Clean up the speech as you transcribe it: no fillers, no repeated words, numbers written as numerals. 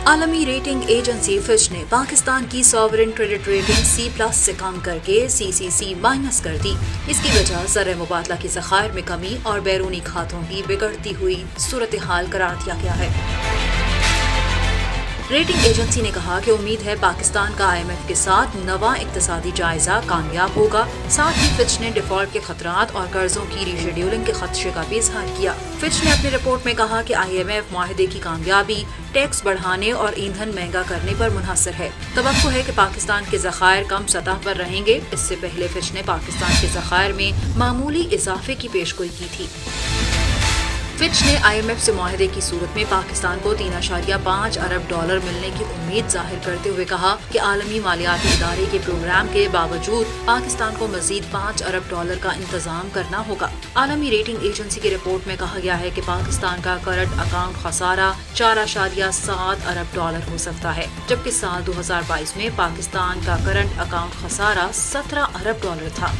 عالمی rating agency Fitch نے پاکستان کی ساورن کریڈٹ ریٹنگ C+ سے کم کر کے CCC- کر دی۔ اس کی وجہ زر مبادلہ کے ذخائر میں کمی اور بیرونی کھاتوں کی بگڑتی ہوئی صورتحال قرار دیا گیا ہے۔ ریٹنگ ایجنسی نے کہا کہ امید ہے پاکستان کا IMF کے ساتھ نواں اقتصادی جائزہ کامیاب ہوگا۔ ساتھ ہی فچ نے ڈیفالٹ کے خطرات اور قرضوں کی ری شیڈولنگ کے خدشے کا بھی اظہار کیا۔ فچ نے اپنی رپورٹ میں کہا کہ IMF معاہدے کی کامیابی ٹیکس بڑھانے اور ایندھن مہنگا کرنے پر منحصر ہے۔ توقع ہے کہ پاکستان کے ذخائر کم سطح پر رہیں گے۔ اس سے پہلے فچ نے پاکستان کے ذخائر میں معمولی اضافے کی پیشگوئی کی تھی۔ فچ نے IMF سے معاہدے کی صورت میں پاکستان کو $3.5 ارب ملنے کی امید ظاہر کرتے ہوئے کہا کہ عالمی مالیاتی ادارے کے پروگرام کے باوجود پاکستان کو مزید $5 ارب کا انتظام کرنا ہوگا۔ عالمی ریٹنگ ایجنسی کی رپورٹ میں کہا گیا ہے کہ پاکستان کا کرنٹ اکاؤنٹ خسارہ $4.7 ارب ہو سکتا ہے، جبکہ سال 2022 میں پاکستان کا کرنٹ اکاؤنٹ خسارہ $17 ارب تھا۔